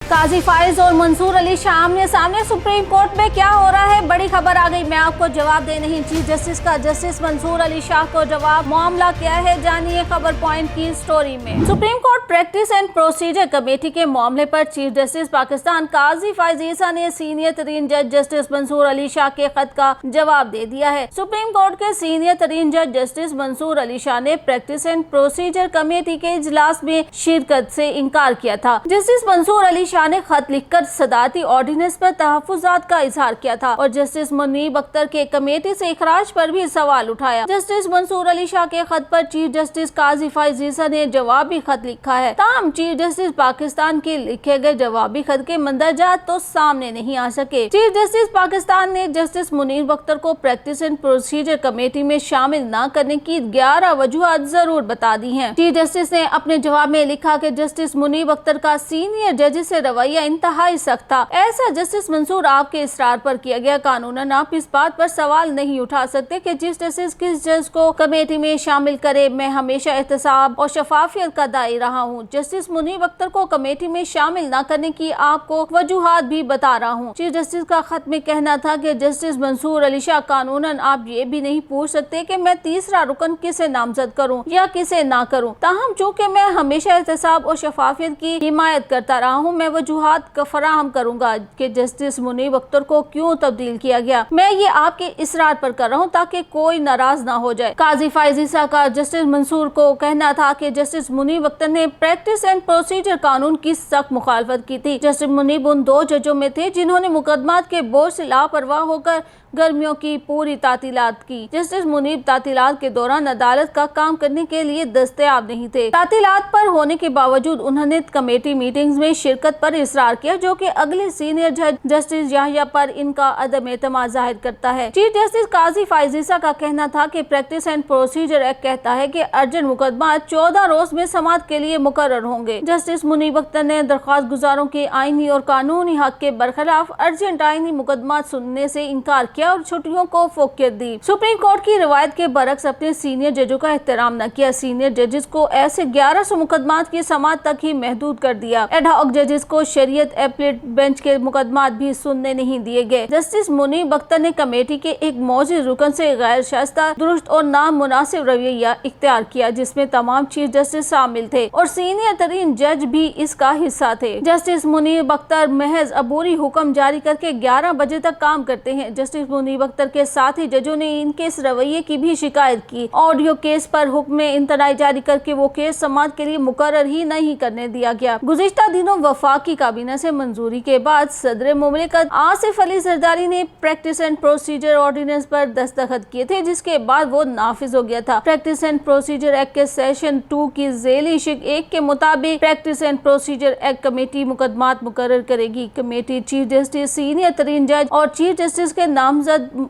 काजी फाइज और मंसूर अली शाह आमने सामने। सुप्रीम कोर्ट में क्या हो रहा है, बड़ी खबर आ गई। मैं आपको जवाब दे नहीं चीफ जस्टिस का जस्टिस मंसूर अली शाह को जवाब। मामला क्या है, जानिए खबर पॉइंट की स्टोरी में। Supreme court practice and procedure committee के मामले पर चीफ जस्टिस पाकिस्तान काजी फाइज ईसा ने सीनियर तरीन जज जस्टिस मंसूर अली शाह के खत का जवाब दे दिया है। सुप्रीम कोर्ट के सीनियर तरीन जज जस्टिस मंसूर अली शाह ने प्रैक्टिस एंड प्रोसीजर कमेटी के इजलास में शिरकत से इनकार किया था। जस्टिस मंसूर अली शाह ने खत लिखकर सदारती ऑर्डिनेंस पर तहफ्फुज़ात का इजहार किया था और जस्टिस मुनीब अख्तर के कमेटी से इखराज पर भी सवाल उठाया। जस्टिस मंसूर अली शाह के खत पर चीफ जस्टिस काजी फाइज ईसा ने जवाबी खत लिखा है। ताहम चीफ जस्टिस पाकिस्तान के लिखे गए जवाबी खत के मंदरजात तो सामने नहीं आ सके। चीफ जस्टिस पाकिस्तान ने जस्टिस मुनीब अख्तर को प्रैक्टिस एंड प्रोसीजर कमेटी में शामिल न करने की 11 वजूहात जरूर बता दी हैं। चीफ जस्टिस ने अपने जवाब में लिखा कि जस्टिस मुनीब अख्तर का सीनियर जज से रवैया इंतहाई सख्त था। ऐसा जस्टिस मंसूर आपके इसरार पर किया गया। कानूनन आप इस बात पर सवाल नहीं उठा सकते कि चीफ जस्टिस किस जज को कमेटी में शामिल करे। मैं हमेशा एहतसाब और शफाफियत का दाई रहा हूँ। जस्टिस मुनीब अख्तर को कमेटी में शामिल न करने की आपको वजूहात भी बता रहा हूँ। चीफ जस्टिस का खत में कहना था कि जस्टिस मंसूर अली शाह, कानूनन आप ये भी नहीं पूछ सकते कि मैं तीसरा रुकन किसे नामजद करूँ या किसे ना करूँ। ताहम चूँकि मैं हमेशा एहतसाब और शफाफियत की हिमायत करता रहा हूँ, मैं वजूहात फराहम करूंगा कि जस्टिस मुनीब अख्तर को क्यों तब्दील किया गया। मैं ये आपके इसरार पर कर रहा हूँ ताकि कोई नाराज ना हो जाए। काजी फाइज ईसा का जस्टिस मंसूर को कहना था कि जस्टिस मुनीब अख्तर ने प्रैक्टिस एंड प्रोसीजर कानून की सख्त मुखालफत की थी। जस्टिस मुनीब उन 2 जजों में थे जिन्होंने मुकदमात के बोझ से लापरवाह होकर गर्मियों की पूरी तातीलात की। जस्टिस मुनीब तातीलात के दौरान अदालत का काम करने के लिए दस्तयाब नहीं थे। तातीलात पर होने के बावजूद उन्होंने कमेटी मीटिंग्स में शिरकत पर इसरार किया, जो कि अगले सीनियर जज जस्टिस याहिया पर इनका अदम एतमाद जाहिर करता है। चीफ जस्टिस काजी फाइज ईसा का कहना था कि प्रैक्टिस एंड प्रोसीजर एक्ट कहता है कि अर्जेंट मुकदमा 14 रोज में समाअत के लिए मुकर्रर होंगे। जस्टिस मुनीब अख्तर ने दरख्वास्त गुजारों के आईनी और कानूनी हक के बरखिलाफ अर्जेंट आईनी मुकदमा सुनने से इनकार किया और छुट्टियों को फोकियत दी। सुप्रीम कोर्ट की रिवायत के बरक्स अपने सीनियर जजों का एहतराम न किया। सीनियर जजेस को ऐसे 1100 मुकदमात की समाअत तक ही महदूद कर दिया। एडहॉक जजेस को शरीयत एपलेट बेंच के मुकदमात भी सुनने नहीं दिए गए। जस्टिस मुनीब अख्तर ने कमेटी के एक मौजूद रुकन से गैर शाइस्ता, दुरुस्त और नामुनासिब रवैया इख्तियार किया, जिसमें तमाम चीफ जस्टिस शामिल थे और सीनियर तरीन जज भी इसका हिस्सा थे। जस्टिस मुनीब अख्तर महज अबूरी हुक्म जारी करके 11 बजे तक काम करते हैं। जस्टिस मुनीब अख्तर के साथ ही जजों ने इनके इस रवैये की भी शिकायत की। ऑडियो केस पर हुक्म इंतनाई जारी करके वो केस समाअत के लिए मुकर्रर ही नहीं करने दिया गया। गुज़िश्ता दिनों वफाकी काबीना से मंजूरी के बाद सदर मुमलिकत आसिफ अली जरदारी ने प्रैक्टिस एंड प्रोसीजर ऑर्डिनेंस पर दस्तखत किए थे, जिसके बाद वो नाफिज हो गया था। प्रैक्टिस एंड प्रोसीजर एक्ट के सेक्शन 2 की झेली शिक 1 के मुताबिक practice and procedure act committee मुकदमात मुकर्रर करेगी। कमेटी चीफ जस्टिस, सीनियर तरीन जज और चीफ जस्टिस के नामजद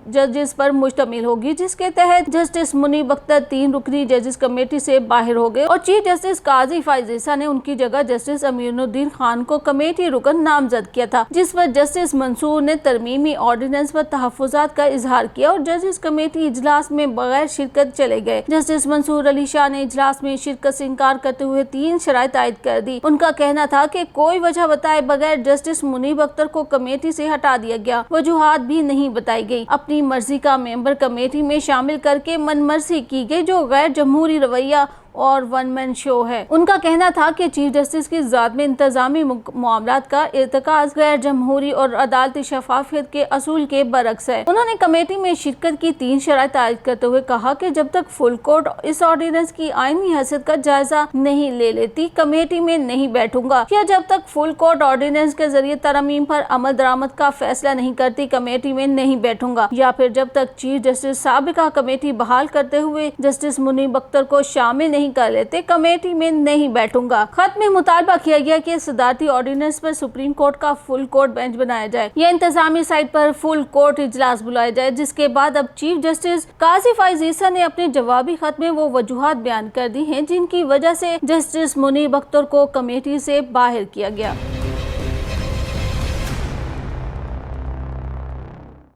जजेस पर मुश्तमिल होगी, जिसके तहत जस्टिस मुनीब अख्तर 3 रुकनी जजेस कमेटी से बाहर हो गए और चीफ जस्टिस काजी फाइज ईसा ने उनकी जगह जस्टिस अमीनुद्दीन खान को कमेटी रुकन नामजद किया था, जिस पर जस्टिस मंसूर ने तरमीमी ऑर्डिनेंस पर तहफ्फुज़ात का इजहार किया और जजेस कमेटी इजलास में बगैर शिरकत चले गए। जस्टिस मंसूर अली शाह ने इजलास में शिरकत से इनकार करते हुए 3 शराइत आयद कर दी। उनका कहना था कि कोई वजह बताए बगैर जस्टिस मुनीब अख्तर को कमेटी से हटा दिया गया। वजूहात भी नहीं बताई गई। अपनी मर्जी का मेंबर कमेटी में शामिल करके मनमर्जी की गई, जो गैर जमहूरी रवैया और वन मैन शो है। उनका कहना था कि चीफ जस्टिस की ज़ात में इंतजामी मामलात का इर्तिकाज़ गैर जमहूरी और अदालती शफाफियत के असूल के बरक्स है। उन्होंने कमेटी में शिरकत की 3 शराइत आयद करते हुए कहा कि जब तक फुल कोर्ट इस ऑर्डिनेंस की आईनी हैसियत का जायजा नहीं ले लेती, कमेटी में नहीं बैठूंगा, या जब तक फुल कोर्ट ऑर्डिनेंस के जरिए तरमीम पर अमल दरामद का फैसला नहीं करती, कमेटी में नहीं बैठूंगा, या फिर जब तक चीफ जस्टिस साबिका कमेटी बहाल करते हुए जस्टिस मुनीब अख्तर को शामिल नहीं कर लेते, कमेटी में नहीं बैठूंगा। खत में मुतालबा किया गया कि सदारती ऑर्डिनेंस पर सुप्रीम कोर्ट का फुल कोर्ट बेंच बनाया जाए या इंतजामी साइट पर फुल कोर्ट इजलास बुलाया जाए, जिसके बाद अब चीफ जस्टिस काजी फाइज ईसा ने अपने जवाबी खत में वो वजूहात बयान कर दी हैं जिनकी वजह से जस्टिस मुनीब अख्तर को कमेटी से बाहर किया गया।